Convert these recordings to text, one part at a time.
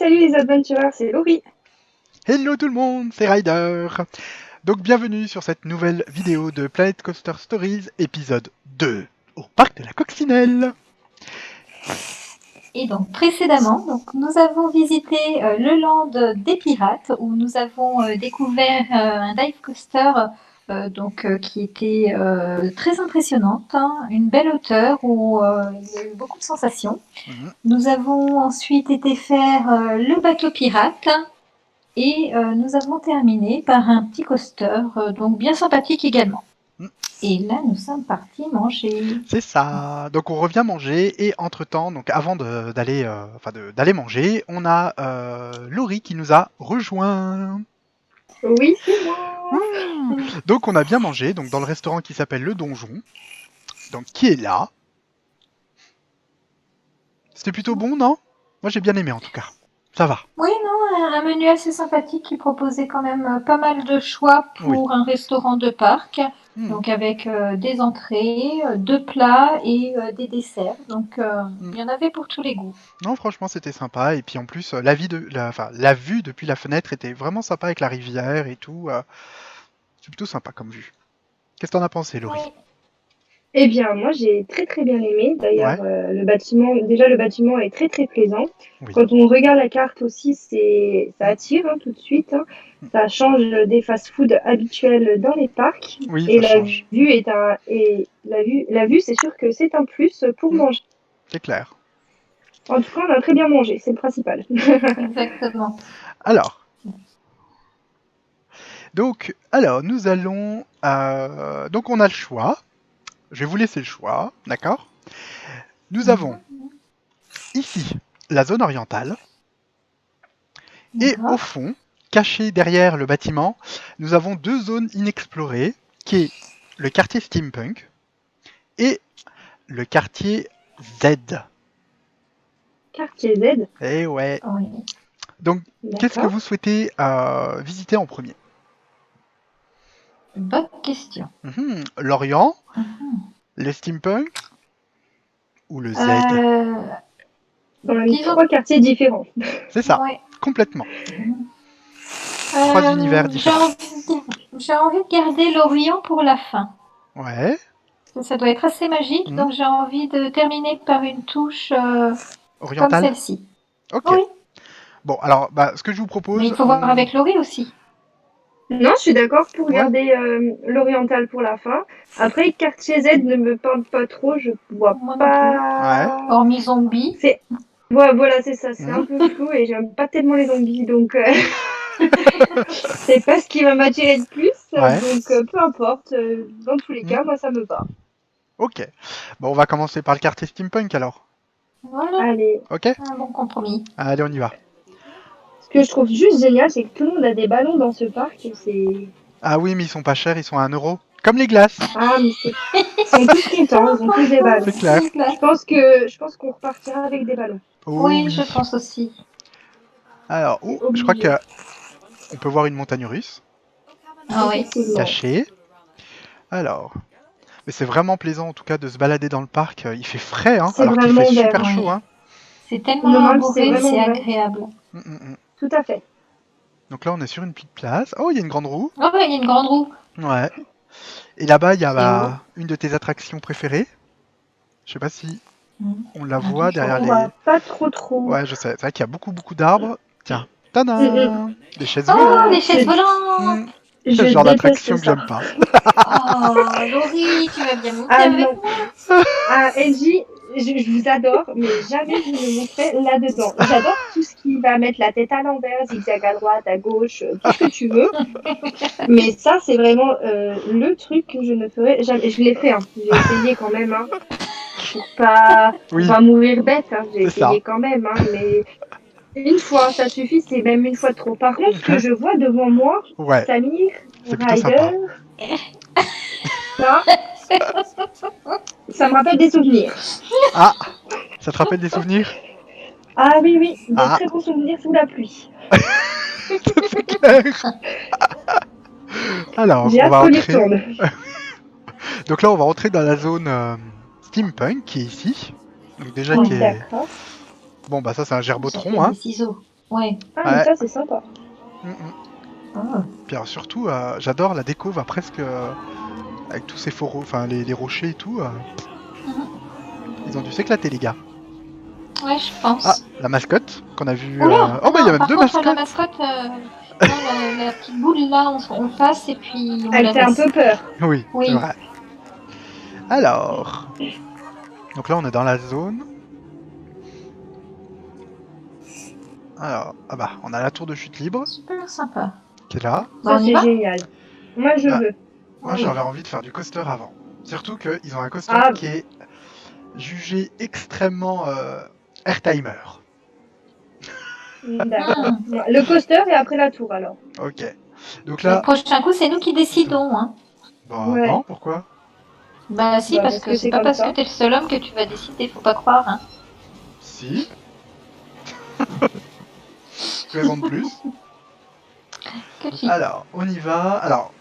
Salut les adventurers, c'est Laurie. Hello tout le monde, c'est Ryder. Donc bienvenue sur cette nouvelle vidéo de Planet Coaster Stories, épisode 2, au parc de la Coccinelle. Et donc précédemment, nous avons visité le land des pirates où nous avons découvert un dive coaster qui était très impressionnante, hein, une belle hauteur où il y a eu beaucoup de sensations. Nous avons ensuite été faire le bateau pirate et nous avons terminé par un petit coaster donc bien sympathique également. Et là, nous sommes partis manger. C'est ça. Donc on revient manger et entre-temps, donc avant d'aller manger, on a Laurie qui nous a rejoint. Oui, c'est moi. Donc on a bien mangé, donc dans le restaurant qui s'appelle Le Donjon. Donc qui est là. C'était plutôt bon, non? Moi j'ai bien aimé en tout cas. Ça va. Oui, non, un menu assez sympathique qui proposait quand même pas mal de choix pour un restaurant de parc. Donc avec des entrées, deux plats et des desserts. Donc il y en avait pour tous les goûts. Non, franchement, c'était sympa. Et puis en plus, la vue depuis la fenêtre était vraiment sympa avec la rivière et tout. C'est plutôt sympa comme vue. Qu'est-ce que t'en as pensé, Laurie? Oui. Eh bien, moi j'ai très bien aimé. D'ailleurs, Ouais. le bâtiment est très plaisant. Oui. Quand on regarde la carte aussi, ça attire tout de suite. Hein. Ça change des fast-food habituels dans les parcs. Oui, Et ça change. la vue, c'est sûr que c'est un plus pour manger. C'est clair. En tout cas, on a très bien mangé, c'est le principal. Exactement. Alors, nous allons. Donc, on a le choix. Je vais vous laisser le choix, d'accord? Nous avons ici la zone orientale. Et au fond, caché derrière le bâtiment, nous avons deux zones inexplorées, qui est le quartier steampunk et le quartier Z. Quartier Z. Eh ouais. Oui. Donc, qu'est-ce que vous souhaitez visiter en premier? Bonne question. L'Orient, le steampunk ou le Z? Disons... Trois quartiers différents. C'est ça, ouais. Complètement. Trois univers différents. J'ai envie de garder l'Orient pour la fin. Ouais. Ça doit être assez magique, donc j'ai envie de terminer par une touche comme celle-ci. Ok. Oui. Bon, alors, ce que je vous propose... Mais il faut voir avec Laurie aussi. Non, je suis d'accord pour garder l'oriental pour la fin. Après, quartier Z ne me parle pas trop, je vois pas... Hormis zombies. Voilà, c'est ça, c'est un peu flou et j'aime pas tellement les zombies, donc c'est pas ce qui va m'attirer le plus. Donc peu importe, dans tous les cas, moi ça me va. Ok. Bon, on va commencer par le quartier steampunk alors. Voilà. Allez. Ok. Un bon compromis. Allez, on y va. Ce que je trouve juste génial, c'est que tout le monde a des ballons dans ce parc. Ah oui, mais ils sont pas chers, ils sont à 1 euro. Comme les glaces. Ah, mais ils sont tous contents, ils ont tous des ballons. C'est clair. Je pense qu'on repartira avec des ballons. Oui, je pense aussi. Alors, je crois que on peut voir une montagne russe. Ah oui. Cachée. Alors, mais c'est vraiment plaisant en tout cas de se balader dans le parc. Il fait frais, hein, alors qu'il fait super chaud. Hein. C'est tellement arboré, c'est agréable. Tout à fait. Donc là, on est sur une petite place. Oh, il y a une grande roue. Oh, il y a une grande roue. Ouais. Et là-bas, il y a une de tes attractions préférées. Je sais pas si on la voit derrière les... Pas trop. Ouais, je sais. C'est vrai qu'il y a beaucoup d'arbres. Tiens. Tada! Des chaises volantes. Oh, des chaises volantes. C'est le genre d'attraction que j'aime pas. Oh, Laurie, tu vas bien monter avec moi. Ah, LG, je vous adore, mais jamais je ne me montrerai là-dedans. J'adore tout ce qui va mettre la tête à l'envers, zigzag à droite, à gauche, tout ce que tu veux. Mais ça, c'est vraiment le truc que je ne ferai jamais. Je l'ai fait, hein. J'ai essayé quand même, hein. Pour pas mourir bête, hein. J'ai essayé quand même, hein. Mais une fois, ça suffit, c'est même une fois de trop. Par contre, ce que je vois devant moi, Samir, Ryder, ça me rappelle des souvenirs. Ah, ça te rappelle des souvenirs? Ah oui, des très bons souvenirs sous la pluie. C'est clair. Alors, on va entrer. Donc là, on va entrer dans la zone steampunk qui est ici. Donc déjà qui est... Bon, ça c'est un gerbotron, hein. Ouais. Ah, mais Ouais. ça, c'est sympa. Mm, mm. Ah. Puis alors, surtout, j'adore la déco, va presque avec tous ces enfin les rochers et tout. Mhm. Ils ont dû s'éclater, les gars. Ouais, je Ah, pense. la mascotte qu'on a vue. Oula! Oh, bah il y a Non, même par deux contre, la mascottes. mascotte, non, la petite boule là, on passe et puis on Elle la fait un laisse. peu peur. Oui, c'est Oui. vrai. Alors, donc là, on est dans la zone. Alors, ah bah, on a la tour de chute libre Super sympa. qui est là. Bah, Ça, on y c'est va? génial. Moi, je Bah, veux. moi, Oui. j'avais envie de faire du coaster avant. Surtout qu'ils ont un coaster Ah, qui est jugé extrêmement air-timer. d'accord. Hmm. Le coaster et après la tour, alors. Ok. Donc Le là, prochain coup, c'est nous qui décidons, hein. bah Ouais. non, pourquoi? Bah si, Bah, parce parce que que c'est c'est pas comme parce que ça. t'es le seul homme que tu vas décider, faut pas croire, hein. Si, raison de plus. Que tu... Alors, on y va. Alors,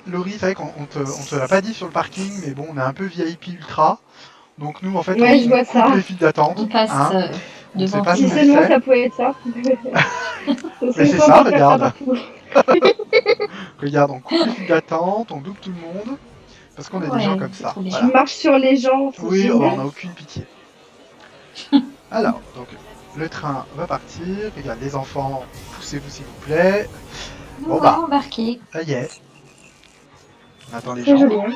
Laurie, c'est vrai qu'on te l'a pas dit sur le parking, mais bon, on est un peu VIP ultra. Donc nous, en fait, Ouais, je on vois coupe ça. les files d'attente. On passe Hein, on ne sait devant pas tout ce Si le qu'on monde. seulement fait. ça pouvait être ça. Ce Mais serait c'est ça, sympa de faire ça regarde. partout. Regarde, on coupe les files d'attente, on double tout le monde. Parce qu'on est des gens Ouais, comme c'est ça. trop bien. Tu Voilà. marches sur les gens, c'est Oui, oh, on n'a génial. aucune pitié. Alors, donc, le train va partir. Regarde, les enfants, poussez-vous s'il vous plaît. Nous Bon allons bah, embarquer. ça y est. On attend les Très gens. joli, hein.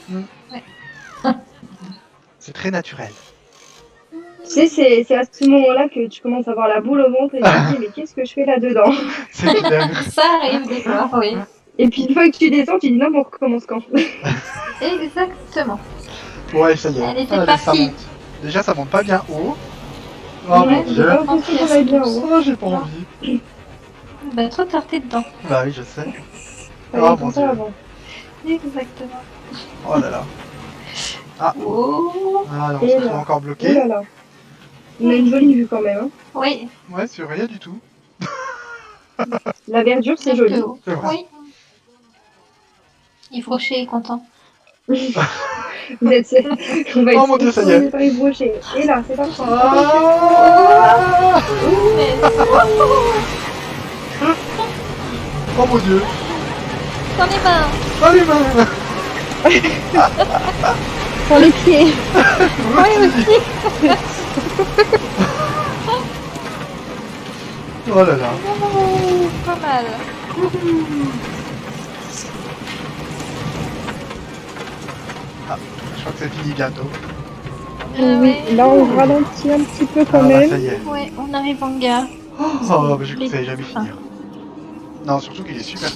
Hmm, Ouais. c'est très naturel. Tu sais, c'est à ce moment-là que tu commences à avoir la boule au ventre et tu te dis, mais qu'est-ce que je fais là-dedans? C'est clair. Ça arrive des fois, oui. Et puis une fois que tu descends, tu dis, non, mais on recommence quand? Exactement. Ouais, ça y est. Allez, c'est Allez, ça parti. monte. Déjà, ça monte pas bien haut. Oh mon Ouais, j'ai dieu. pas l'impression qu'on aille bien haut. Oh, j'ai pas Non. envie. Bah trop tard, t'es dedans. Bah oui, je sais. Fallait Oh y mon penser dieu. avant. Exactement. Oh là là. Oh. Ah non, on Et se retrouve là. encore Oh bloqué. là là. On a une jolie vue quand même, hein. Oui, Ouais, sur rien du tout. La verdure, c'est un joli. peu haut. C'est vrai. Oui. Yves Rocher est content. Vous êtes on va Oh être mon dieu, ça y est. sélectionné par Yves Rocher. Et là, c'est parti. Attention. Ah oh mon dieu. J'en ai marre. Allez, main. Sur les pieds. Oui, aussi. Oh là là. Oh, pas mal. Je crois que c'est fini bientôt. Oui, là on ralentit un petit peu quand Ah bah même. ça y est. Ouais, on arrive en gare. Oh, bah, je crois Les- que ça allait jamais finir. Non, surtout qu'il est super.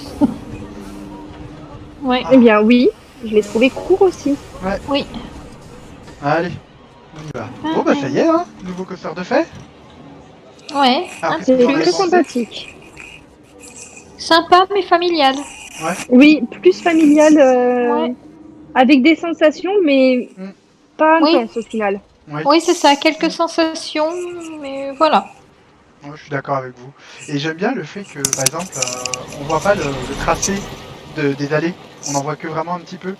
Ouais. Eh bien oui, je l'ai trouvé court aussi. Oui. Allez, on y va. Bon bah ça y est, hein. Nouveau coaster de fait. Ouais. Alors, Un qu'est-ce que C'est vous en peu avez très pensé? sympathique. sympa mais familial. Oui, plus familial, Ouais. avec des sensations, mais Mm. pas Oui. intense au final. Oui. Oui, c'est ça. Quelques sensations, mais voilà. Ouais, je suis d'accord avec vous. Et j'aime bien le fait que, par exemple, on voit pas le tracé des allées. On en voit que vraiment un petit peu.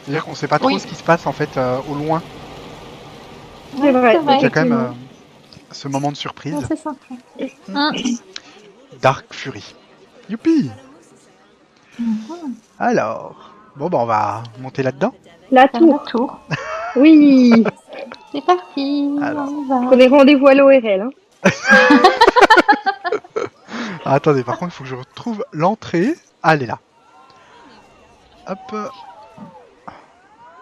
C'est-à-dire qu'on sait pas trop Oui. ce qui se passe en fait au loin. C'est vrai. C'est vrai. Donc il y a quand même Effectivement. ce moment de Ouais, surprise. c'est sympa. Hein. Dark Fury. Youpi! Mhm. Alors, bon bah on va monter là-dedans. La Faire le tour. tour. Oui. C'est parti. Alors. On y va. Prenez rendez-vous à l'ORL. Hein. Ah, attendez, par contre, il faut que je retrouve l'entrée. Ah, elle est là. Hop.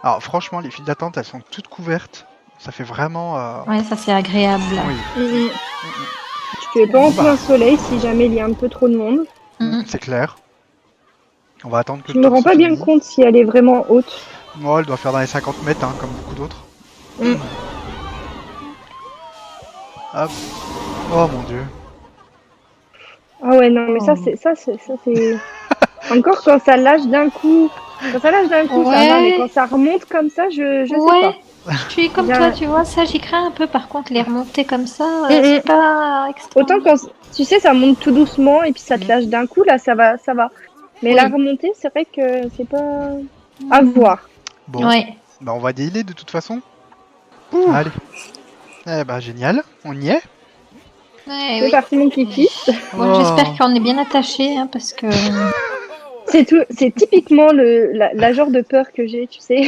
Alors franchement, les files d'attente, elles sont toutes couvertes. Ça fait vraiment... Ouais, ça c'est agréable. Oui. Mhm. Tu es pas en plein soleil si jamais il y a un peu trop de monde. Mhm. C'est clair. On va attendre que Je le me tour rends se pas bien finisse. compte si elle est vraiment haute. Oh, elle doit faire dans les 50 mètres, hein, comme beaucoup d'autres. Mm. Hop. Oh mon dieu. Ah ouais, non, mais Oh. ça c'est. Encore quand ça lâche d'un coup. Quand ça lâche d'un coup, ça va, mais Ouais. quand ça remonte comme ça, je sais pas. Ouais. Je suis comme Bien. toi, tu vois, ça j'y crains un peu. Par contre, les remontées comme ça, Mhm. c'est pas extrême. Autant quand tu sais, ça monte tout doucement et puis ça te lâche d'un coup, là, ça va, ça va. Mais Oui. la remontée, c'est vrai que c'est pas à Mhm. voir. Bon, Ouais. bah on va dealer de toute façon. Ouh. Allez. Eh bah génial, on y est. Ouais, C'est oui. parti mon kiki. Bon, j'espère qu'on est bien attaché, hein, parce que C'est tout, c'est typiquement la genre de peur que j'ai, tu sais.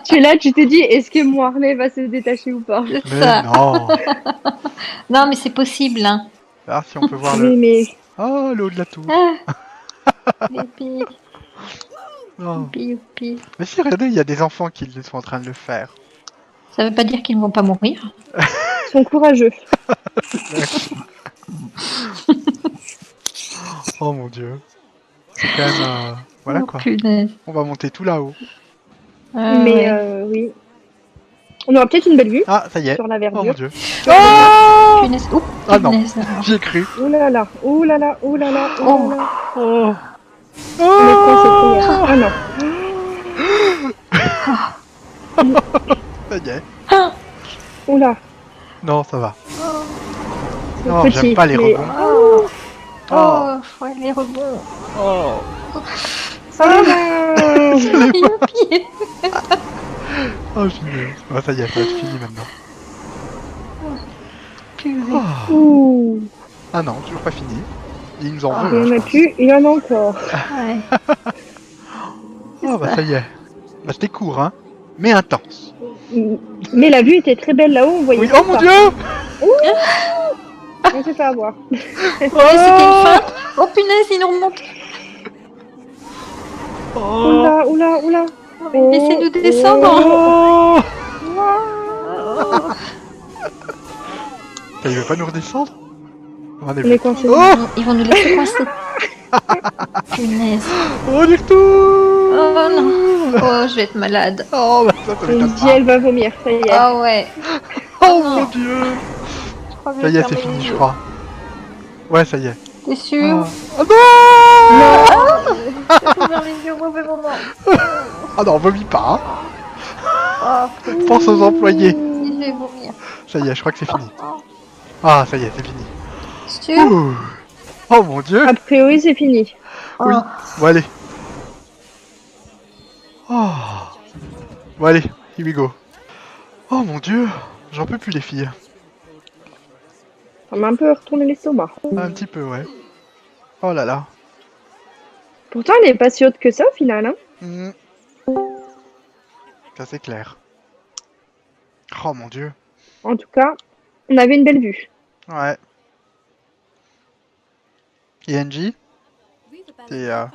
Tu es là, tu te dis, est-ce que mon harnais va se détacher ou pas? c'est Mais ça. non. Non, mais c'est possible, hein. Ah, si on peut voir Oui, le... mais Oh, le haut de la tour. Ah, youpi, Oh. youpi, youpi. Mais si, regardez, il y a des enfants qui sont en train de le faire. Ça veut pas dire qu'ils ne vont pas mourir. ils sont courageux. Oh mon dieu. C'est quand même... Voilà Oh, quoi. punaise. On va monter tout là-haut. Ah, Mais ouais. oui. On aura peut-être une belle vue Ah, ça y est. sur la Oh mon verdure. dieu. Sur le- Punaise. Oh, Ah non, punaise. j'y ai cru. Ouh là là, ouh là là, ouh là là, ouh là là. Oh. On est coincé prière. Ah non. Ça y est. Ah, Ouh là, Non, ça va. c'est Non, petit. j'aime pas les mais- rebonds. oh, Oh. oh, ouais, les rebonds. Oh. Ah non. Youpi. Oh, génial. Oh, ça y est, ça va être fini maintenant. Purée. Oh. Ouh. Ah non, toujours pas fini. Il nous en Ah, veut, Il y hein, en je a pense. plus, il y en a encore. Ouais. Oh, bah ça y est. Bah, c'était court, hein. Mais intense. Mais la vue était très belle là-haut, on voyait Oui, tout oh mon ça. dieu. On s'est fait avoir. Ouais, c'était une feinte. Oh punaise, il nous remonte. Oh. Oula, oula, oula. Laissez-nous descendre. Oh. Oh. Ça, il veut pas nous redescendre? On est On est coincé. Oh. Ils vont nous laisser coincer. Punaise. On y retourne. Oh non. Oh, je vais être malade. Oh, bah ça On m'étonne se dit, pas. elle va vomir, ça y est. Ah ouais. Oh non. mon dieu. Je crois que Ça je y vais est, c'est fermer fini, les je yeux. crois. Ouais, ça y est. T'es sûr? Ah non. J'ai ouvert les yeux au mauvais moment. Ah non, vomit pas. Hein. Oh, Pense aux employés. si je vais vomir. Ça y est, je crois que c'est fini. Ah, ça y est, c'est fini. Sûr? Ouh. Oh mon dieu. A priori, c'est fini. Oui. Oh. Bon, allez. Oh. Bon, allez, here we go. Oh mon dieu. J'en peux plus, les filles. Ça m'a un peu retourné l'estomac. Un petit peu, ouais. Oh là là. Pourtant, elle est pas si haute que ça au final. Hein. Hmm. Ça, c'est clair. Oh mon dieu. En tout cas, on avait une belle vue. Ouais. Et Angie? Et je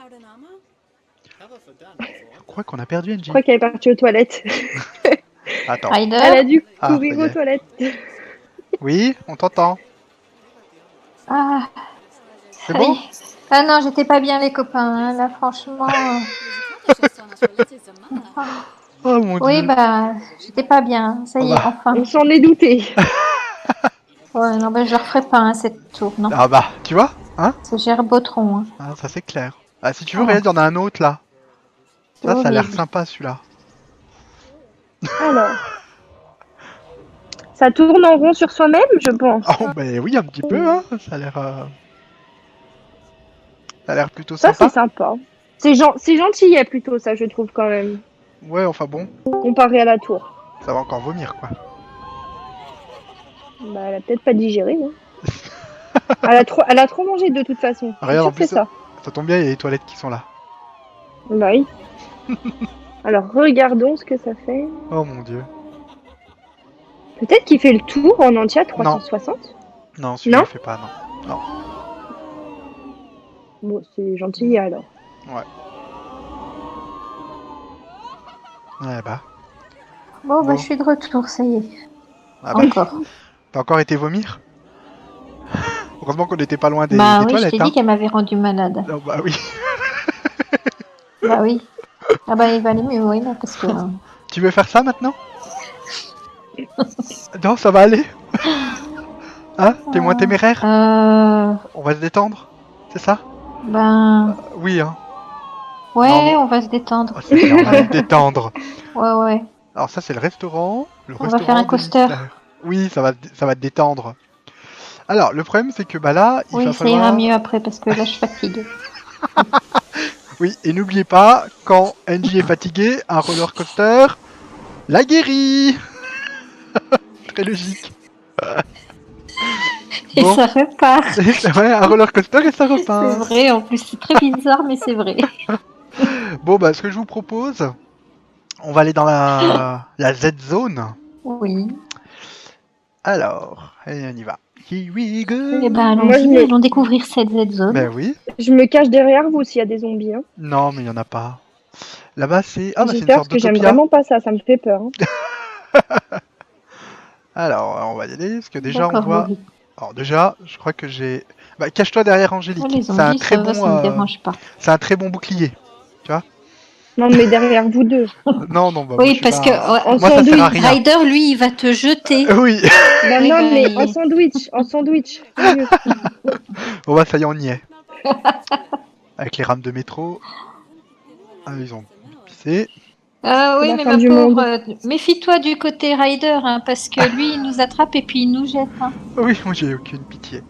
crois qu'on a perdu Je Angie. crois qu'elle est partie aux toilettes. Attends. Ryder? Elle a dû Ah, courir ça y est. aux toilettes. Oui, on t'entend. Ah, C'est bon? ah non, j'étais pas bien, les copains. Hein, là, franchement. Oh mon Oui, dieu. bah, j'étais pas bien. Ça y est, Ah bah. enfin. On s'en est douté. Ouais, non, bah, je la referai pas, hein, cette tour, non. Ah bah, tu vois? Hein? C'est Gerbotron, hein. Ah, ça c'est clair. Ah, si tu veux, Ah. regarde, il y en a un autre là. C'est Ça a l'air horrible. sympa celui-là. Alors. Ça tourne en rond sur soi-même, je pense. Oh, bah oui, un petit peu, hein. Ça a l'air plutôt Ça, c'est sympa. sympa. C'est gentil, plutôt, ça, je trouve, quand même. Ouais, enfin bon, Comparé à la tour. ça va encore vomir quoi. Bah, elle a peut-être pas digéré. Hein. elle a trop mangé, de toute façon. Je suis Regarde, sûre en que plus, c'est ça. ça tombe bien, il y a les toilettes qui sont là. Bah oui. Alors, regardons ce que ça fait. Oh mon dieu. Peut-être qu'il fait le tour en entier à 360. Non, celui-là Non il fait pas, non. Bon, c'est gentil, alors. Ouais, bah. Bon, bah, Bon. je suis de retour, ça y est. Ah bah, Encore. t'as encore été vomir? Heureusement qu'on n'était pas loin des Bah oui, je toilettes, t'ai hein. dit qu'elle m'avait rendu malade. Oh, bah oui. Bah oui. Ah bah, il va aller mieux, oui, là, parce que... Tu veux faire ça maintenant? Non, ça va aller. Hein? T'es moins téméraire? On va se détendre? C'est ça? Ben... Oui, hein. Ouais, Non, on va se détendre. Oh, c'est bien, on va se détendre. Ouais, ouais. Alors ça, c'est le restaurant. Le On va restaurant faire un des coaster. mystères. Oui, ça va te détendre. Alors, le problème, c'est que bah là, il Oui, va ça ira falloir... mieux après, parce que là, je fatigue. Oui, et n'oubliez pas, quand Angie est fatiguée, un roller coaster la guérit. Très logique. Et Bon. ça repart. Ouais, un roller coaster et ça C'est repart. vrai, en plus, c'est très bizarre, mais c'est vrai. Bon, bah, ce que je vous propose, on va aller dans la Z-Zone. Oui. Alors, allez, on y va. Here we go. Eh ben, Moi, allons-y, allons découvrir cette Z-zone. Ben oui. je me cache derrière vous s'il y a des zombies. Hein. Non, mais il y en a pas. Là-bas, c'est... Ah, bah, c'est J'ai une peur sorte parce que j'aime d'Utopia. vraiment pas ça, ça me fait peur. Hein. Alors, on va y aller, parce que déjà, on D'accord, voit... Laurie. Alors, déjà, je crois que j'ai... Bah, cache-toi derrière Oh, Angélique. les C'est un zombies, très ça va, bon... ça me dérange pas. C'est un très bon bouclier. Non, mais derrière vous deux. Non, non, bah, moi, je Oui, suis parce pas... que En Moi, ça sert à sandwich. rien. Ryder, lui, il va te jeter. Oui. Bah Oui, non, bah, mais en sandwich. En sandwich, c'est mieux. Bon, bah, ça y est, on y est. Avec les rames de métro. Ah, ils ont pissé. Ah C'est oui, la mais fin ma du pauvre, monde. méfie-toi du côté Ryder, hein, parce que lui, il nous attrape et puis il nous jette. Hein. Oui, moi, j'ai aucune pitié.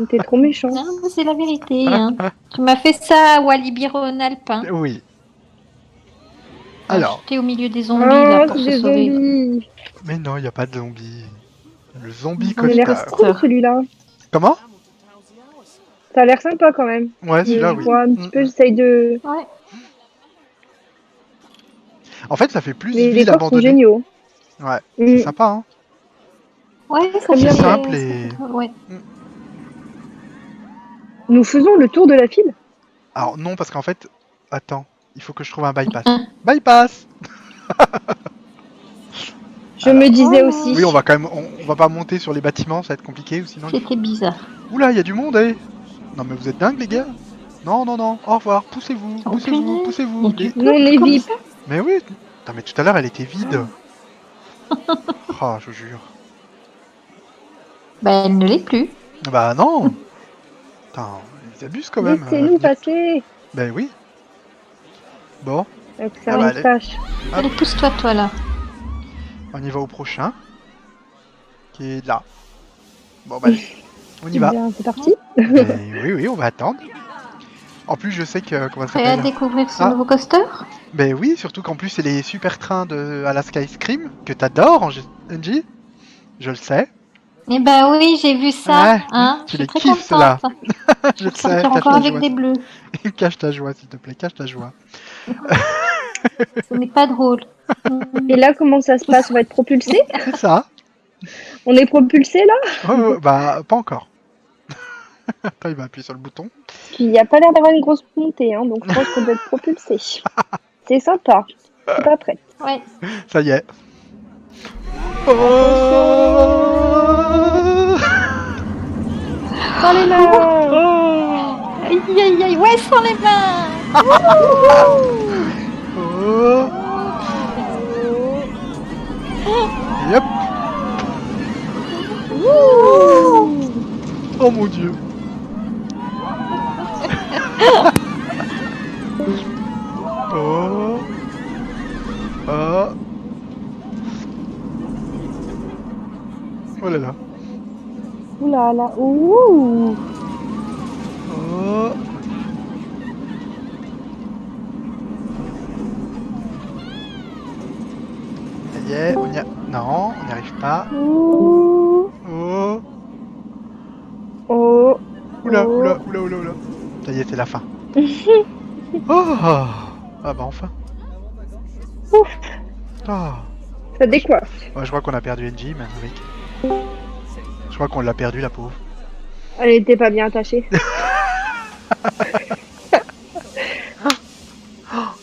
T'es trop méchant. Non, mais c'est la vérité. Hein. Tu m'as fait ça à Walibi Rhône-Alpes. Hein. Oui. À Alors... jeter au milieu des zombies là Oh, pour c'est se des sauver. zombies. Mais non, il n'y a pas de zombie. Le zombie Il a l'air coaster. cool celui-là. Comment? Ça a l'air sympa quand même. Ouais, celui-là, Je oui. vois un petit peu, j'essaye de. Ouais. En fait, ça fait plus Les ville décors sont abandonnée. géniaux. Ouais, c'est Mm. sympa, hein. Ouais, ça Très bien C'est fait. simple et... Ouais. Nous faisons le tour de la file. Alors, non, parce qu'en fait... Attends, il faut que je trouve un bypass. Bypass! Je Alors, me disais Oh aussi. oui, on va quand même... On va pas monter sur les bâtiments, ça va être compliqué, ou sinon... C'était bizarre. Oula, il y a du monde, eh! Non, mais vous êtes dingues, les gars? Non, non, non, au revoir, poussez-vous, Oh poussez-vous, punaise, il y poussez-vous. a du Nous, on monde est comme VIP. ça. Mais oui! Putain, mais tout à l'heure, elle était vide. Oh, je vous jure. Ben, elle ne l'est plus. Bah non! Putain, ils abusent quand même. Laissez-nous passer. Ben oui. Bon, Avec sa ah bah allez, moustache. Hop. Allez, pousse-toi, toi, là. on y va au prochain. Qui est là. Bon bah allez, on y Eh va. bien, c'est parti. Ben oui, oui, on va attendre. En plus, je sais que... Comment ça Prêt à s'appelle? découvrir ce Ah. nouveau coaster? Ben oui, surtout qu'en plus, c'est les super trains de Alaska Ice Cream que t'adores, Angie. Je le sais. Eh ben oui, j'ai vu ça. Ouais, Hein. Je tu suis les très kiffes, ceux-là. contente. Je Je le vais sais, sortir cache encore ta avec joie. des bleus. Cache ta joie, s'il te plaît, cache ta joie. Ce n'est pas drôle. Et là, comment ça se passe? On va être propulsé? C'est ça. On est propulsé là? Oh, bah, pas encore. Attends, il va appuyer sur le bouton. Il n'y a pas l'air d'avoir une grosse montée, hein, donc je pense qu'on doit être propulsé. C'est sympa. Je suis pas prête. Ouais. Ça y est. Sans les mains! Aïe, aïe, aïe. Ouais, sans les mains. Oh. Yep. Oh mon dieu. Oh. Oh. Oh là là. Ouh là là. Ouh. Oh. Ça y est, on y a... Non, on n'y arrive pas. Ouh. Oh. Oh. Oula, Oh. oula, oula, oula, oula. Ça y est, c'est la fin. Oh. Ah bah enfin. Ouf. Ah. Ça décoiffe. Ouais, je crois qu'on a perdu NJ, même avec. Je crois qu'on l'a perdu, la pauvre. Elle était pas bien attachée.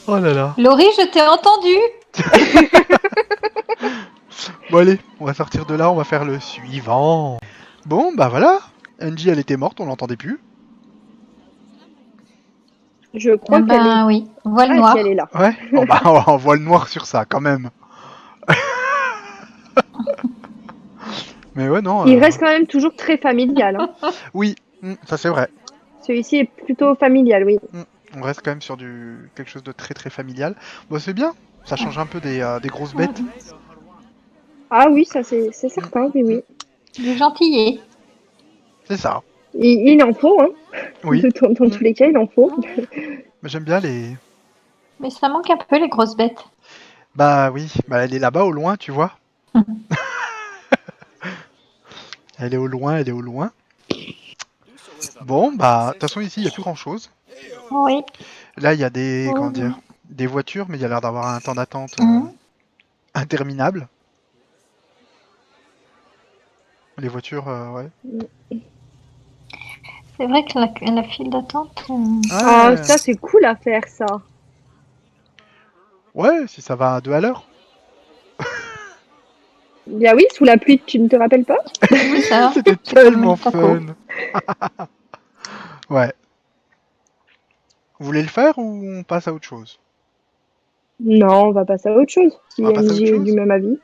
Oh là là. Laurie, je t'ai entendu. Bon allez, on va sortir de là, on va faire le suivant. Bon, bah voilà. NJ, elle était morte, on l'entendait plus. Je crois Ah qu'elle est. ben oui, voile Ah, noir. si elle est là. Ouais. Oh, bah, on voit le noir sur ça, quand même. Mais ouais, non. Il reste quand même toujours très familial. Hein. Oui, ça c'est vrai. Celui-ci est plutôt familial, oui. On reste quand même sur quelque chose de très très familial. Bon, c'est bien. Ça change un peu des grosses bêtes. Ah oui, ça c'est certain, oui, oui. Du gentillet. C'est ça. Il en faut, hein. Oui. Dans tous les cas, il en faut. Mais j'aime bien les... Mais ça manque un peu les grosses bêtes. Bah oui, bah elle est là-bas au loin, tu vois. Elle est au loin, elle est au loin. Bon, bah, de toute façon, ici, il n'y a plus grand-chose. Oui. Là, il y a des, comment Oh, dire, des voitures, mais il y a l'air d'avoir un temps d'attente Mhm. interminable. Les voitures, ouais. C'est vrai que la file d'attente. Ah, Ouais, ça, c'est cool à faire, ça. ouais, si ça va à 2 à l'heure. Bien oui, sous la pluie, tu ne te rappelles pas? Oui, ça, C'était c'est comme tellement le taco. fun. Ouais. Vous voulez le faire ou on passe à autre chose? Non, on va passer à autre chose, si On va passer à autre NJ est du chose? même avis.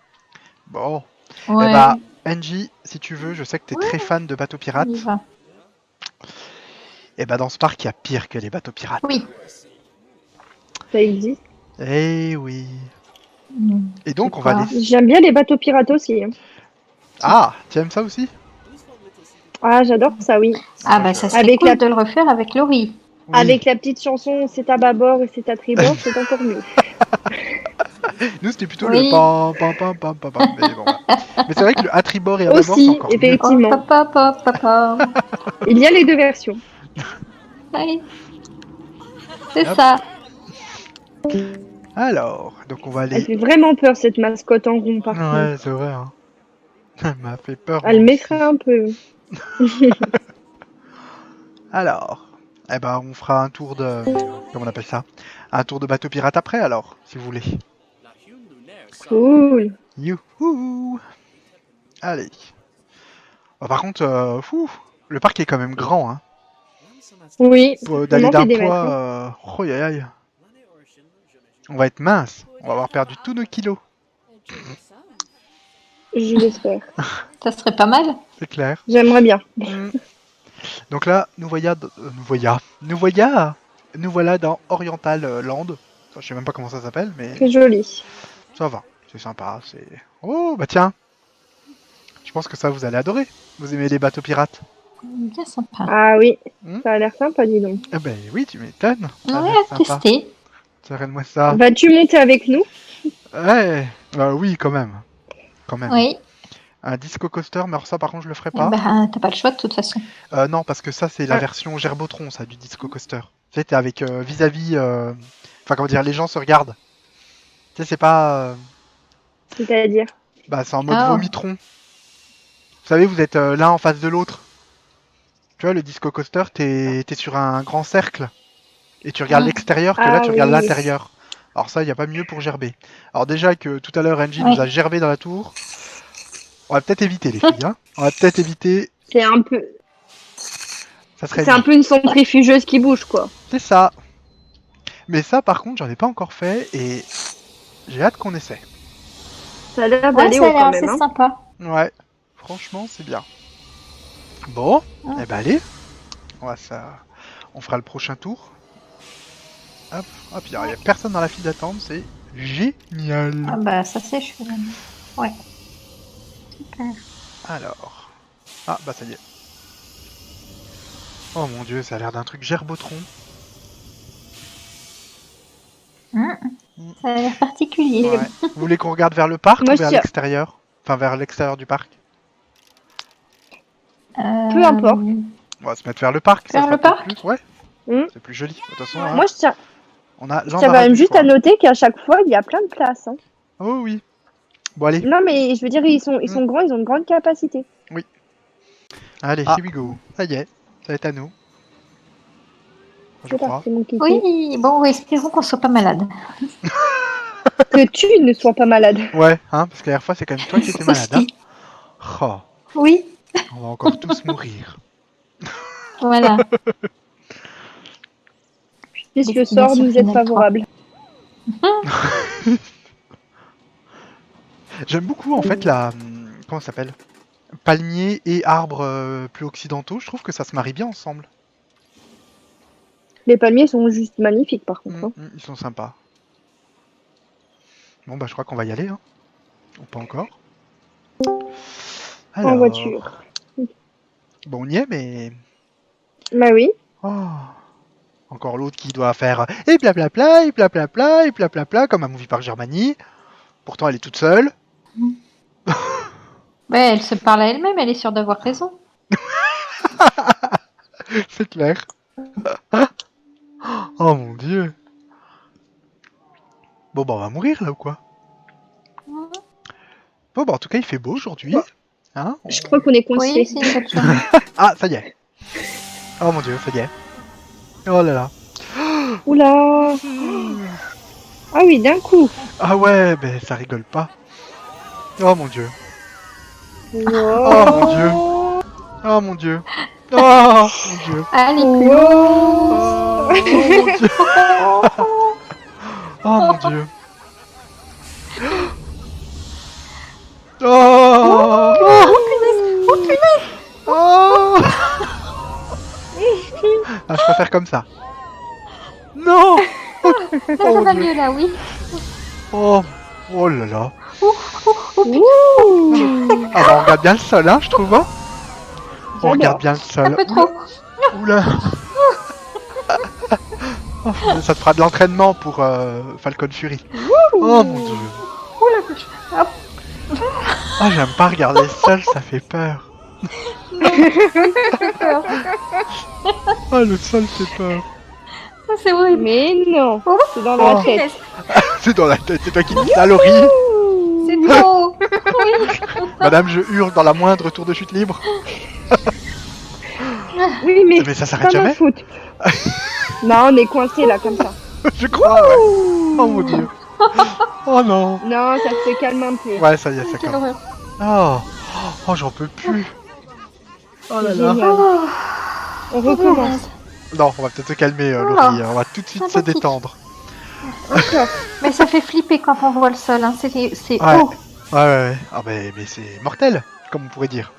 Bon. Eh bah, Ouais, Angie, si tu veux, je sais que t'es ouais, très fan de bateaux on y pirates. va. Eh bah, dans ce parc, il y a pire que les bateaux pirates. Oui. Ça existe. Eh oui. Et C'est donc, on va aller... quoi? J'aime bien les bateaux pirates aussi, hein. Ah, tu aimes ça aussi? Ah, j'adore ça, oui. Ah Moi, bah je... ça serait Avec cool la, de le refaire avec Laurie. Oui. avec la petite chanson C'est à bâbord et c'est à tribord, c'est encore mieux. Nous, c'était plutôt le Oui. pam pam pam pam pam pam. Mais bon, voilà. Mais c'est vrai que le à tribord et à bâbord, c'est Aussi, encore mieux. Oh effectivement, papa papa papa. il y a les deux versions. Oui, c'est Hop. ça. Alors, donc on va Elle aller... fait vraiment peur, cette mascotte en rond, par Ouais, contre. c'est vrai, hein. Elle m'a fait peur, moi Elle m'effraie aussi. un peu. Alors, eh ben, on fera un tour de... Comment on appelle ça? Un tour de bateau pirate après, alors, si vous voulez. Cool. Youhou! Allez. Bah, par contre, fou, le parc est quand même grand, hein. Oui, on D'aller en fait d'un des mètres, poids... hein. Oh, aïe, aïe. On va être mince. On va avoir perdu tous nos kilos. Je l'espère. Ça serait pas mal. C'est clair. J'aimerais bien. Hmm. Donc là, nous voilà dans Oriental Land. Enfin, je sais même pas comment ça s'appelle, mais Très joli. ça va. C'est sympa. C'est... Oh, bah tiens. Je pense que ça, vous allez adorer. Vous aimez les bateaux pirates? Bien sympa. Ah oui, Hmm. ça a l'air sympa, dis donc. Eh ben oui, tu m'étonnes. Ça a Ouais, l'air à sympa. tester. Tiens, moi ça. Vas-tu monter avec nous? Ouais, oui, quand même. Quand même. Oui. Un disco coaster, mais alors ça, par contre, je le ferai Eh pas. ben, t'as pas le choix de toute façon. Non, parce que ça, c'est la Ah, version Gerbotron, ça, du disco coaster. Tu sais, t'es avec vis-à-vis. Enfin, comment dire, les gens se regardent. Tu sais, c'est pas. c'est-à-dire. Bah, c'est en mode Oh. vomitron. Vous savez, vous êtes l'un en face de l'autre. Tu vois, le disco coaster, t'es sur un grand cercle. Et tu regardes Mm. l'extérieur que là, Ah tu regardes oui. l'intérieur. Alors ça, il n'y a pas mieux pour gerber. Alors déjà que tout à l'heure, Angie nous Oui. a gerbé dans la tour. On va peut-être éviter, les filles. Hein. On va peut-être éviter. C'est un peu, Ça serait c'est un mieux. peu une centrifugeuse qui bouge, quoi. C'est ça. Mais ça, par contre, j'en ai pas encore fait et j'ai hâte qu'on essaie. Ça a l'air Ouais, d'aller ça a haut l'air quand assez même, hein. sympa. Ouais. Franchement, c'est bien. Bon, Mm. eh ben allez. On fera le prochain tour. Hop, hop, il n'y a personne dans la file d'attente, c'est génial. Ah bah ça c'est chouette. Ouais. Super. Alors. Ah, bah ça y est. Oh mon dieu, ça a l'air d'un truc gerbotron. Mm. Ça a l'air particulier. Ouais. Vous voulez qu'on regarde vers le parc ou Moi, je vers tiens. l'extérieur? Enfin, vers l'extérieur du parc. Peu importe. On va se mettre vers le parc, ça Vers sera le peut-être parc? plus. Ouais, Hmm. c'est plus joli. De toute façon, Ouais. hein, Moi, on a je tiens quand l'embarras même du juste à choix. noter qu'à chaque fois, il y a plein de places, hein. Oh oui. Bon, allez. Non, mais je veux dire, ils Hmm. sont grands, ils ont une grande capacité. Oui. Allez, Ah. here we go. Ça y est, ça va être à nous. Je C'est crois. parti, mon kiki. Oui, bon, espérons qu'on soit pas malade. Que tu ne sois pas malade. Ouais, hein, parce que la dernière fois, c'est quand même toi qui étais malade, hein. Aussi. Oh, Oui, on va encore tous mourir. voilà. Puisque le sort Destination nous est finale 3. favorable. J'aime beaucoup, en fait, la... Comment ça s'appelle? Palmiers et arbres plus occidentaux. Je trouve que ça se marie bien ensemble. Les palmiers sont juste magnifiques, par contre, hein. Ils sont sympas. Bon, bah, je crois qu'on va y aller, hein. Ou pas encore. En Alors... voiture. Bon, on y est, mais... Bah oui. Oh. Encore l'autre qui doit faire et blablabla, et blablabla, et blablabla, comme à Movie Park Germany. Pourtant, elle est toute seule. Ouais, elle se parle à elle-même, elle est sûre d'avoir raison. C'est clair. Oh mon dieu. Bon bah on va mourir là ou quoi? Bon bah en tout cas il fait beau aujourd'hui. Ouais. Hein Je crois qu'on est Oui, coincé. c'est une belle journée. Ah ça y est. Oh mon dieu, ça y est. Oh là là. Oula. Ah oui, d'un coup. Ah ouais, ben ça rigole pas. Oh mon dieu. Wow. Oh mon dieu. Oh mon dieu. Oh mon dieu. Allez, plus Wow. Oh mon dieu. Oh mon dieu. Oh. Oh. Ah, je préfère comme ça. Non. Là, ça va mieux, là, oui. Oh. Oh là là. Ouh. Ah bah on regarde bien le sol, hein, je trouve. Hein, on J'adore. regarde bien le Un sol. peu trop. Oula. Oh, ça te fera de l'entraînement pour Falcon Fury. Oh mon dieu. Oh la bouche. Hop. Ah, j'aime pas regarder le sol, ça fait peur. Peur. Ah, le sol fait peur. Oh, c'est horrible. Mais non. Oh. C'est dans la Oh. tête. C'est dans la tête, c'est toi qui dis ça, Laurie. C'est trop. Oui. Madame, je hurle dans la moindre tour de chute libre. Oui, Mais ça c'est s'arrête pas ma jamais. faute. Non, on est coincé là comme ça. Je crois, ouais. Oh mon dieu. Oh non. Non, ça se calme un peu. Ouais, ça y est, ça Quelle commence. horreur. Oh, oh j'en peux plus. Oh là là. Génial. On recommence. Non, on va peut-être se calmer, Laurie. Oh. On va tout de suite se Sympathique. détendre. Encore. Mais ça fait flipper quand on voit le sol. Hein. C'est Ouais. haut. Ouais. Ah mais c'est mortel, comme on pourrait dire.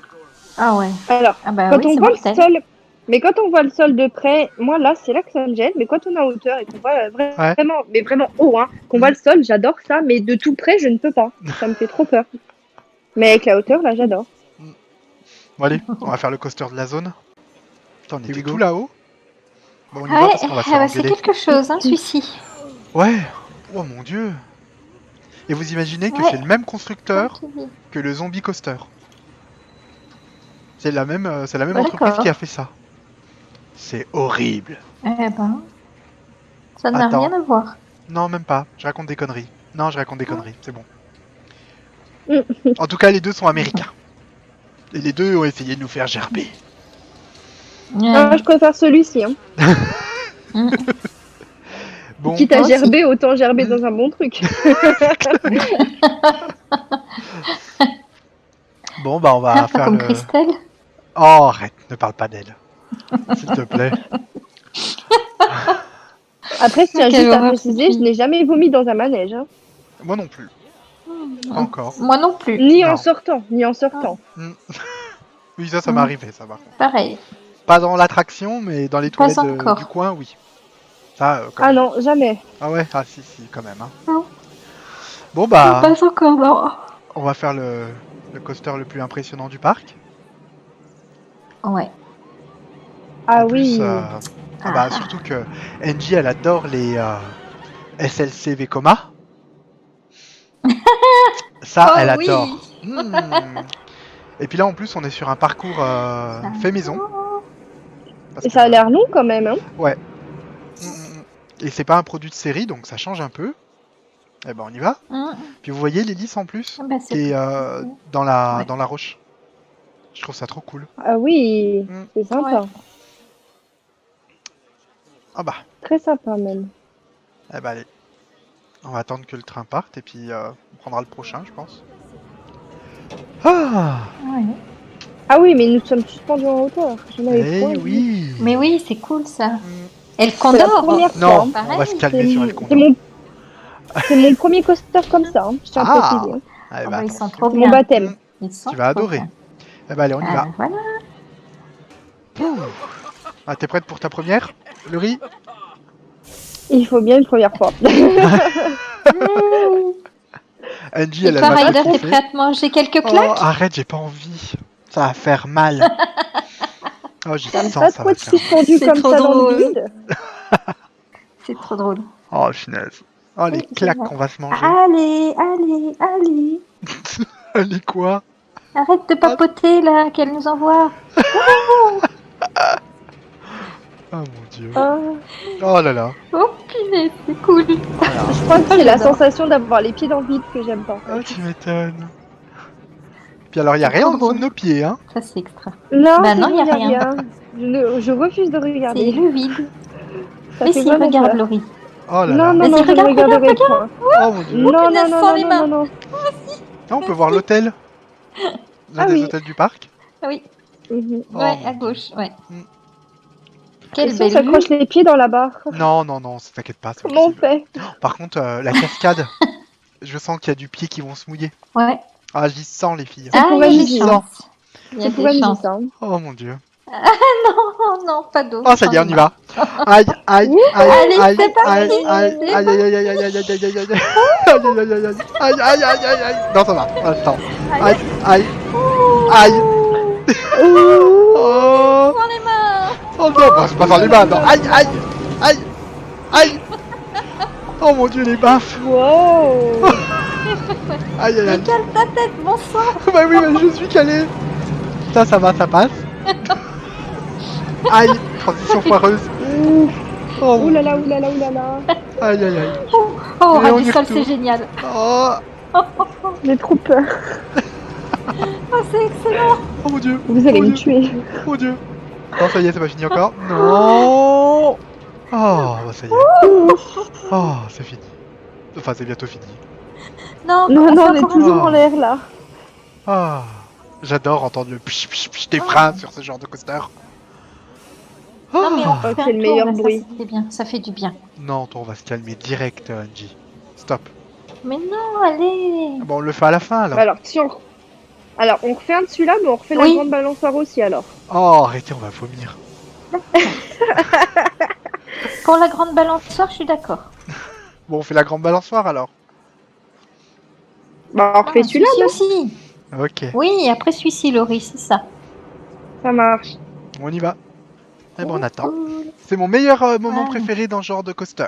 Ah ouais. Alors, Ah bah quand oui, on c'est voit mortel. le sol, mais quand on voit le sol de près, moi là, c'est là que ça me gêne. Mais quand on est en hauteur et qu'on voit vraiment, mais vraiment haut, hein, qu'on voit le sol, j'adore ça. Mais de tout près, je ne peux pas. Ça me fait trop peur. Mais avec la hauteur, là, j'adore. Bon allez, on va faire le coaster de la zone. Putain, on était go. tout là-haut. Bon, on y va Ouais, parce qu'on va se faire bah, c'est engueuler. quelque chose, hein, celui-ci. Ouais. Oh mon dieu. Et vous imaginez que Ouais. c'est le même constructeur Comme tu dis. que le Zombie Coaster. C'est la même Ouais, entreprise d'accord. qui a fait ça. C'est horrible. Eh ben, ça n'a Attends. rien à voir. Non, même pas. Je raconte des conneries. Non, je raconte des conneries. C'est bon. En tout cas, les deux sont américains. Et les deux ont essayé de nous faire gerber. Ah, je préfère celui-ci. Hein. Bon, Quitte à moi aussi. gerber, autant gerber dans un bon truc. bon, bah on va Un peu faire comme le. Christelle. Oh, arrête, ne parle pas d'elle. S'il te plaît. Après, je tiens Quelle juste à horreur, préciser, cette je n'ai jamais vomi dans un manège. Hein. Moi non plus. Pas encore. Moi non plus. Ni Non. en sortant, ni en sortant. Oui, ça m'est arrivé, ça par contre. Pareil. Pas dans l'attraction, mais dans les Pas toilettes encore. du coin, oui. Ça, quand Ah même. non, jamais. Ah ouais, ah si, quand même. Hein. Non. Bon, bah, Pas encore, non. on va faire le coaster le plus impressionnant du parc. Ouais. Ah En plus, oui. ah bah, surtout que Angie, elle adore les SLC Vekoma. Ça, Oh elle oui. adore. Et puis là, en plus, on est sur un parcours fait maison. Parce Et que, ça a l'air long quand même. Hein. Ouais. Et c'est pas un produit de série, donc ça change un peu. Eh ben, on y va. Puis vous voyez l'hélice en plus, Ah bah, c'est qui est dans la Ouais. dans la roche. Je trouve ça trop cool. Ah oui, c'est sympa. Ouais. Ah bah, Très sympa même. eh ben allez. On va attendre que le train parte et puis on prendra le prochain, je pense. Ah, Ouais. Ah oui, mais nous sommes suspendus en hauteur. J'en avais eh trop envie. oui. Mais oui, c'est cool ça. Et le C'est la Condor. première fois. Non, hein. Pareil, on va se calmer C'est sur mon- El c'est Condor. mon premier coaster comme ça. Hein. Je tiens à Ah. préciser. hein. Eh Ah ben, bah, ils attention. sont trop C'est mon bien. baptême. Ils sont Tu vas trop adorer. bien. Eh ben allez, on y va. Voilà. Ah, t'es prête pour ta première, Laurie? Il faut bien une première fois. Angie, Et elle toi, va Ryder, trop t'es kiffer. prêt à te manger quelques Oh, claques? arrête, j'ai pas envie. Ça va faire mal. Oh, j'y J'aime sens, pas ça trop va être faire mal. suspendu C'est comme trop ça dans le drôle. vide. C'est trop drôle. Oh, finesse. Oh, les Oui, claques génial. qu'on va se manger. Allez, allez, allez. Allez, quoi? Arrête de papoter là, qu'elle nous envoie. Oh mon dieu. Oh, Oh là là. Oh punaise, c'est cool. Voilà. je crois que c'est la J'adore. sensation d'avoir les pieds dans le vide que j'aime pas. En Ah, fait. tu m'étonnes. Puis alors, il n'y a C'est rien trop en dessous de drôle. nos pieds, hein. Ça, c'est extra. Non, Bah c'est non, bon, y a y a rien. rien. Je refuse de C'est regarder. le vide. Ça Mais fait si, vraiment regarde, peur. Laurie. Oh là Non, là. non, Vas-y, non, je ne regarde, regarderai point. Oh mon dieu. Non, non, punaise, non, sans non, les non, mains. non, non. Ah, on peut voir l'hôtel. L'un Ah des oui. hôtels du parc. Ah oui, Mhm. Oh, ouais, mon à Dieu. gauche, ouais. Mm. Et Quelle si on belle s'accroche vue. les pieds dans la barre, Non, non, non, t'inquiète pas, c'est comment on possible. fait? Par contre, la cascade, je sens qu'il y a du pied qui vont se mouiller. Ouais. Ah, j'y sens les filles. C'est Ah, pour il y a des MJ. chances. Il y a C'est pour des MJ, chances. ça. Hein. Oh mon dieu. Oh non, pas d'eau. Oh, ça y est, j'en on ai y marre. va. Aïe, aïe, Ouh, aïe, Allez, aïe, c'est parti. aïe, aïe, C'est aïe, aïe, aïe, aïe, aïe, aïe, aïe, aïe, aïe, aïe, aïe, aïe, aïe, aïe, aïe. Non, ça va, attends. Aïe, aïe, aïe. Ouh. Oh, Dans les mains. oh non, bah, c'est pas dans les mains, non. Aïe, aïe, aïe, aïe. Oh mon dieu, les baffes. Wow. Aïe, aïe, Mais aïe. cale ta tête, mon sang. Bah oui, bah, je suis calé. Ça va, ça passe. Aïe, transition foireuse. Ouh. Oh, Ouh mon là là, Dieu. ouh là là, ouh là là. Aïe, aïe, aïe. Oh, Et on ras y du sol, retourne. c'est génial. Oh, J'ai trop peur. Oh, c'est excellent. oh mon dieu. Vous allez Oh, me mon Dieu. tuer. Oh mon dieu. Non, ça y est, c'est pas fini encore. Non. Oh, bah ça y est. Oh, c'est fini. Enfin, c'est bientôt fini. Non, Non, non, fait on est encore un toujours Oh. en l'air là. Ah, j'adore entendre le psh psh psh des freins sur ce genre de coaster. Non, mais on Ah. fait c'est un le tour, meilleur là, bruit. Ça fait bien, ça fait du bien. Non, toi, on va se calmer direct, Angie. Stop. Mais non, allez. Ah, bon, on le fait à la fin alors. Alors, si on... Alors, on refait un de celui-là, mais on refait la Oui. grande balançoire aussi alors. Oh, arrêtez, on va vomir. Pour la grande balançoire, je suis d'accord. Bon, on fait la grande balançoire alors. Bah, on refait celui-là, Celui-ci aussi. Ok, Oui, après celui-ci, Laurie, c'est ça. ça marche. on y va. Eh ben, on attend. Cool. C'est mon meilleur moment Ouais. préféré dans ce genre de coaster.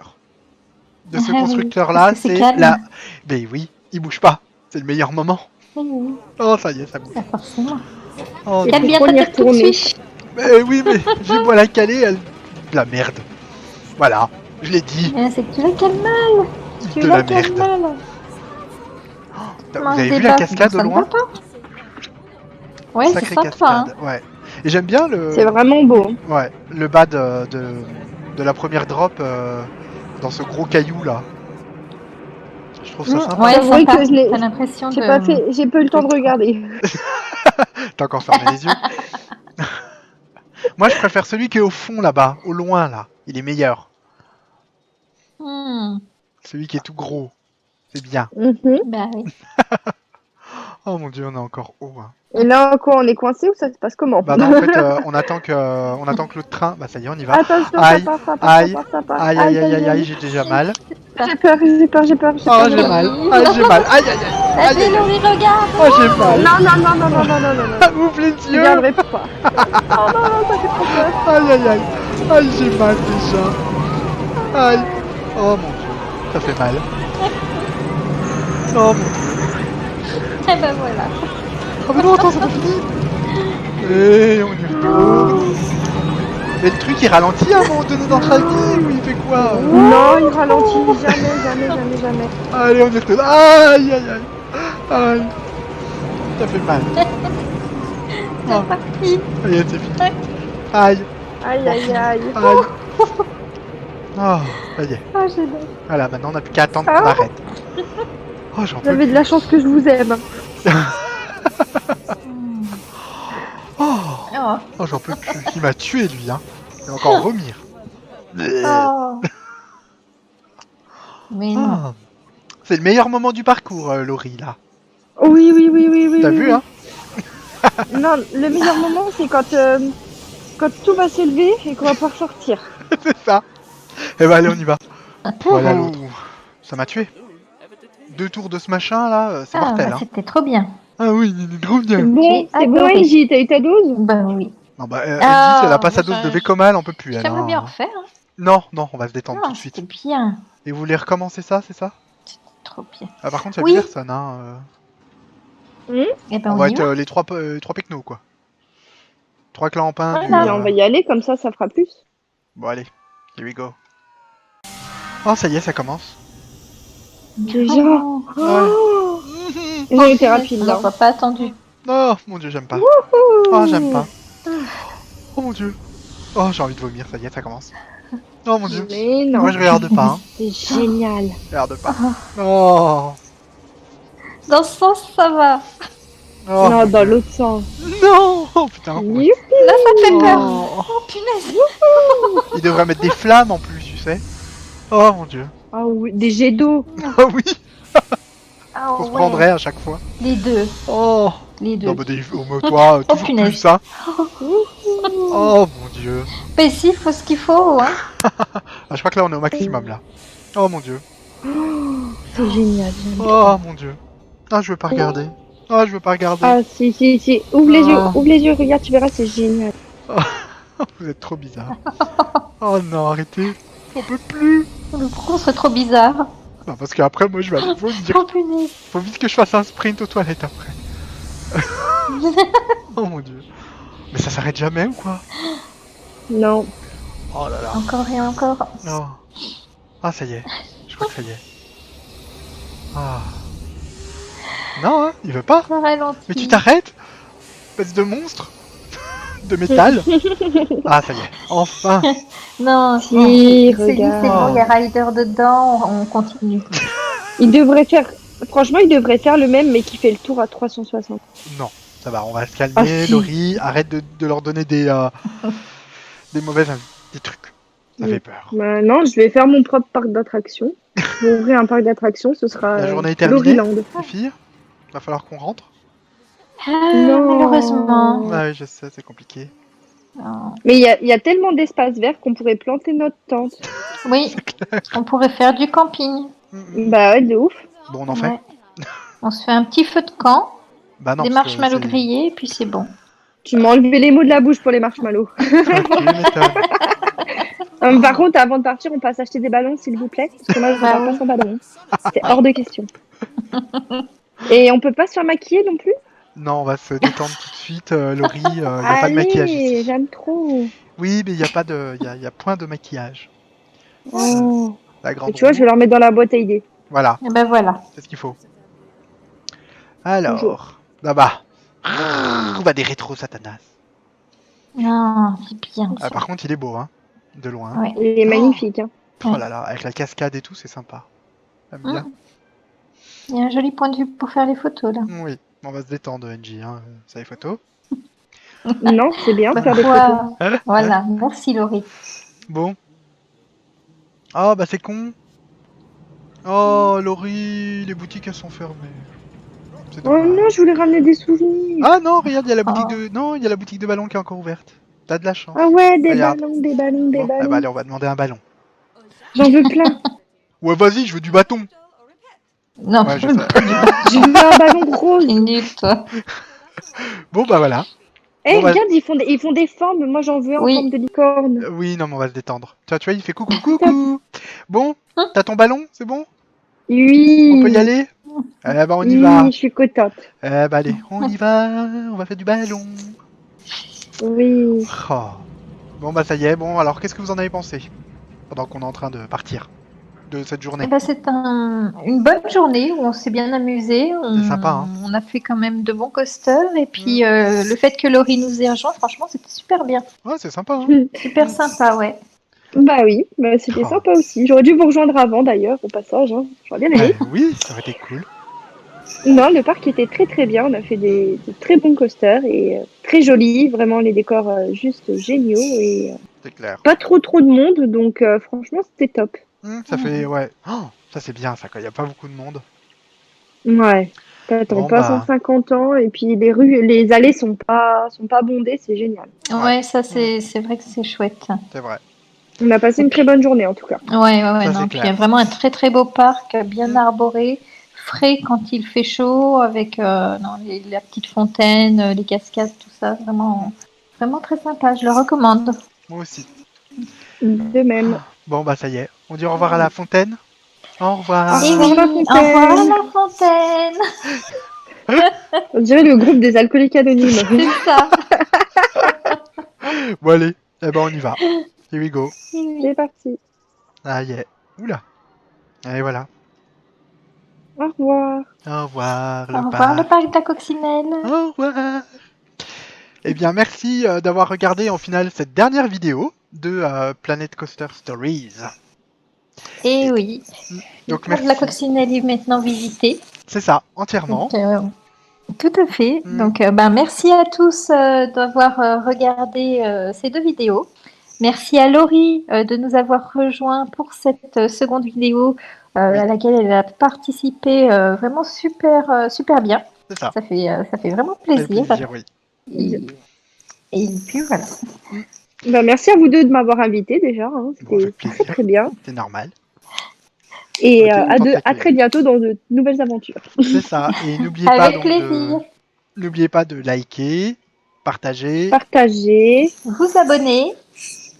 De ce Ah oui, constructeur-là, parce que c'est c'est calme. la... Ben oui, il bouge pas. C'est le meilleur moment. Oui, oui, Oh, ça y est, ça bouge. bah forcément. Oh, Il Cale faut bien trop ta y tête tout de retourner. suite. mais oui, mais j'ai beau la caler, elle... De la merde. Voilà, je l'ai dit. C'est que tu la cales mal. Tu De la la cales merde. mal. Vous Mange avez des vu la baffes, cascade ça au ne loin? va pas. Ouais, c'est Sacrée sympa. cascade, ouais. Et j'aime bien C'est le... vraiment beau. Ouais, le bas de la première drop dans ce gros caillou là. Je trouve ça sympa. Ouais, J'avouerai sympa. que je l'ai- T'as l'impression J'ai de... pas fait, j'ai pas eu le temps de regarder. T'as encore fermé les yeux. Moi, je préfère celui qui est au fond là-bas, au loin là. Il est meilleur. Celui qui est tout gros. C'est bien. Mhm. Bah oui. Oh mon dieu, on est encore haut. Hein. Et là, quoi, on est coincé ou ça se passe comment? Bah non, en fait, on attend que l'autre train. Bah ça y est, on y va. Attention, Aïe, ça part, ça part, aïe, ça part, ça part. aïe, aïe, aïe, aïe, aïe, j'ai déjà mal. J'ai peur, j'ai peur, j'ai peur, j'ai Oh, peur. j'ai mal. Aïe, j'ai mal. Aïe, aïe, aïe. Aïe, Vas-y, aïe, aïe. Laurie, regarde. Oh, j'ai mal. Non, non, non, non, non, non, non, non, non. Ouvre les Je yeux. regarderai pas. Oh non, non, ça fait trop peur. Aïe, aïe, aïe. Aïe, j'ai mal déjà. Aïe. Oh mon dieu, ça fait mal. Oh mon dieu. Et ben voilà. Oh mais non, attends, c'est pas fini. Et on y retourne. Mais le truc il ralentit à un moment donné dans sa vie ou il fait quoi? Non, il ralentit jamais, jamais, jamais, jamais. Allez, on y retourne. Aïe, aïe, aïe. Aïe. Ça fait mal. C'est Oh, parti. ça y est, c'est fini. Aïe, Aïe, aïe, aïe. aïe. Oh, ça y est. Oh, j'adore. Voilà, maintenant on n'a plus qu'à attendre qu'on Ah. arrête. Oh, j'en Vous peux avez de plus. la chance que je vous aime. Oh, Oh. oh j'en peux plus. Il m'a tué lui, hein. Il va encore vomir. Oh. Mais non. Ah. C'est le meilleur moment du parcours, Laurie, là. Oui, oui, oui, oui, oui. T'as oui, vu, oui. hein? Non, le meilleur moment, c'est quand tout va s'élever et qu'on va pouvoir sortir. C'est ça. Eh ben allez, on y va. Voilà l'autre. Ça m'a tué. 2 tours de ce machin là, c'est Ah, mortel. bah, Hein. c'était trop bien. Ah oui, il est trop bien. Bon, J'ai c'est bon, adoré. Angie, t'as eu ta dose? Bah oui. Non bah, Ah, Angie, si elle a pas sa moi, dose de Vécomal, on peut plus. Elle, J'aimerais hein. bien refaire. Hein. Non, non, on va se détendre tout Non, de suite. c'était bien. Et vous voulez recommencer ça, c'est ça? C'était trop bien. Ah par contre, il y a Oui. plus personne. Hein. Eh ben, On on va y être va. les trois pecnos, quoi. 3 clampins du... Voilà. Mais on va y aller, comme ça fera plus. Bon, allez. Here we go. Oh, ça y est, ça commence. Déjà. Oh, Oh, Mhm. ils ont été rapides on là. n'aurait pas attendu. Oh, mon dieu, j'aime pas. Ouh. Oh, j'aime pas. Oh, mon dieu. Oh, j'ai envie de vomir, ça y est, ça commence. Oh, mon dieu. Mais non. Moi, je regarde pas, hein. C'est génial. Je regarde pas. Oh. Dans ce sens, ça va. Oh, non, mon dans Dieu. l'autre sens. Non. Oh, putain. Ouais. Youpi. Là, ça fait peur. Oh. Oh, punaise. Il devrait mettre des flammes en plus, tu sais. Oh, mon dieu. Ah oui, des jets d'eau. Oh, oui. Ah On se ouais. prendrait à chaque fois. Les deux. Oh. Les deux. Non, mais toi, toujours punaise. plus ça. Oh, mon dieu. Mais si, il faut ce qu'il faut. Hein. Ah, je crois que là, on est au maximum, là. Oh, mon dieu. C'est génial. j'aime. Oh, mon dieu. Ah, je veux pas regarder. Ah, je veux pas regarder. Ah si. Ouvre les yeux, regarde, tu verras, c'est génial. Vous êtes trop bizarre. Oh non, arrêtez. On peut plus. Pourquoi on serait trop bizarre? Bah, parce qu'après, moi, je vais aller vomir. Oh punaise. Faut vite que je fasse un sprint aux toilettes après. Oh mon dieu. Mais ça s'arrête jamais ou quoi? Non. Oh là là. Encore et encore. Non. Ah, ça y est. Je crois que ça y est. Ah. Non, hein, il veut pas. Ça ralentit. Mais tu t'arrêtes? Espèce de monstre. De métal. Ah, ça y est. Enfin. Non, Si, non, c'est dit, regarde. c'est bon, il y a Ryder dedans, on continue. Il devrait faire... Franchement, il devrait faire le même, mais qui fait le tour à 360. Non. Ça va, on va se calmer. Ah, si. Laurie, arrête de leur donner des mauvaises des trucs. Ça Oui. fait peur. Maintenant, je vais faire mon propre parc d'attractions. Je vais ouvrir un parc d'attractions, ce sera La journée est terminée. Loriland. Les filles, va falloir qu'on rentre. Ah, Non. malheureusement. Ah oui, je sais, c'est compliqué. Non. Mais il y a tellement d'espace vert qu'on pourrait planter notre tente. Oui, on pourrait faire du camping. Bah ouais, de ouf. Bon, on en fait. Ouais. On se fait un petit feu de camp, Bah non, des parce que marshmallows c'est- grillés, et puis c'est bon. Tu m'as enlevé les mots de la bouche pour les marshmallows. Tu m'étonnes. Par contre, avant de partir, on passe acheter des ballons, s'il vous plaît. Parce que moi, je ne Bah repars pas oui. sans ballon. C'est hors de question. Et on peut pas se faire maquiller non plus? Non, on va se détendre tout de suite. Laurie, il n'y a pas de maquillage Allez, ici. j'aime trop. Oui, mais il n'y a pas de. Il y a point de maquillage. Oh. La Et grande tu vois, je vais roue. leur mettre dans la boîte à idées. Voilà, Et ben voilà. c'est ce qu'il faut. Alors, là-bas. On va des rétros Satanas. Non, c'est bien. Ah, Ça. par contre, il est beau, hein. De loin. Ouais. Il est magnifique. Hein. Oh là là, avec la cascade et tout, c'est sympa. J'aime bien. Il y a un joli point de vue pour faire les photos là. Oui, on va se détendre, NJ. Hein. Ça, les photos. Non, c'est bien de faire des photos. Pourquoi Voilà, merci Laurie. Bon. Oh, bah c'est con. Oh, Laurie, les boutiques elles sont fermées. C'est Oh dommage. non, je voulais ramener des souvenirs. Ah non, regarde, il y a la boutique Oh. de. Non, il y a la boutique de ballons qui est encore ouverte. T'as de la chance. Ah ouais, des Regarde. ballons, des ballons, des Bon, eh ballons. bah allez, on va demander un ballon. J'en veux plein. Ouais, vas-y, je veux du bâton. Non, Ouais, je sais. Je veux un ballon rose. c'est nul toi. Bon, bah voilà. Eh, Bon, bah- regarde, ils font des formes. Moi, j'en veux en Oui. forme de licorne. Oui, non, mais on va se détendre. Tu vois, il fait coucou, coucou. Bon, t'as ton ballon, c'est bon? Oui. On peut y aller? Eh bah on y Oui, va. je suis contente. Eh bah allez, on y va. On va faire du ballon. Oui. Oh. Bon bah ça y est, bon alors qu'est-ce que vous en avez pensé pendant qu'on est en train de partir de cette journée? Eh ben, c'est une bonne journée où on s'est bien amusé. C'est sympa, hein. On a fait quand même de bons coasters. Et puis le fait que Laurie nous ait rejoint, franchement, c'était super bien. Ouais, c'est sympa. Hein. Super sympa, ouais. Bah oui, bah, c'était Oh. sympa aussi. J'aurais dû vous rejoindre avant d'ailleurs, au passage. Hein. J'aurais bien aimé. Oui, ça aurait été cool. Non, le parc était très très bien. On a fait des très bons coasters et très jolis. Vraiment, les décors juste géniaux et C'est clair. pas trop de monde. Donc franchement, c'était top. Ça fait ouais. Oh, ça c'est bien ça quand il n'y a pas beaucoup de monde. Ouais. T'attends Bon, pas bah. 150 ans et puis les allées sont pas bondées. C'est génial. Ouais, ça, c'est vrai que c'est chouette. C'est vrai. On a passé une très bonne journée en tout cas. Ouais, Ça, c'est non. Puis il y a clair. vraiment un très très beau parc, bien arboré, frais quand il fait chaud, avec la petite fontaine, les cascades, tout ça. Vraiment, vraiment très sympa. Je le recommande. Moi aussi. De même. Bon bah ça y est. On dit au revoir à la fontaine. Au revoir. Au revoir, la Au revoir fontaine. la fontaine. On dirait le groupe des alcooliques anonymes. C'est ça. Bon allez, eh ben on y va. Here we go. C'est parti. Ah yeah. Oula. Et voilà. Au revoir. Au revoir Au le revoir le parc. parc de la Coccinelle. Au revoir. Eh bien merci d'avoir regardé en final cette dernière vidéo de Planet Coaster Stories. Et oui, le Donc parc de la merci. Coccinelle est maintenant visité. C'est ça, entièrement. Donc, tout à fait. Mm. Donc, merci à tous d'avoir regardé ces 2 vidéos. Merci à Laurie de nous avoir rejoints pour cette seconde vidéo Oui. à laquelle elle a participé vraiment super bien. C'est ça. Ça fait vraiment Ça fait plaisir. plaisir, oui. Et puis voilà. Bah, merci à vous deux de m'avoir invité déjà. Hein. Bon, avec C'était plaisir. très bien. C'est normal. Et On était content de à t'accueillir. très bientôt dans de nouvelles aventures. C'est ça. Et n'oubliez pas Avec donc plaisir. n'oubliez pas de liker, partager Partagez, Vous abonner.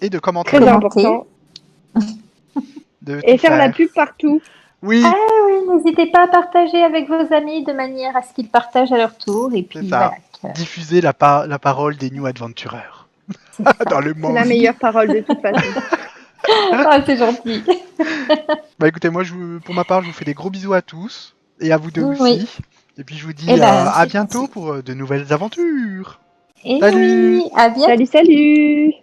et de commenter. très Commenter. important. De Et tout faire la faire. pub partout. Oui, Ah oui, n'hésitez pas à partager avec vos amis de manière à ce qu'ils partagent à leur tour. Et puis c'est ça. voilà. Diffuser la parole des New Adventurers C'est ça. dans le C'est monde. la meilleure parole de toute façon. Ah, c'est gentil. Bah écoutez, moi pour ma part, je vous fais des gros bisous à tous et à vous deux Oui. aussi. Et puis je vous dis Eh ben, à c'est bientôt gentil. pour de nouvelles aventures. Et Salut! oui, à bientôt. Salut, salut!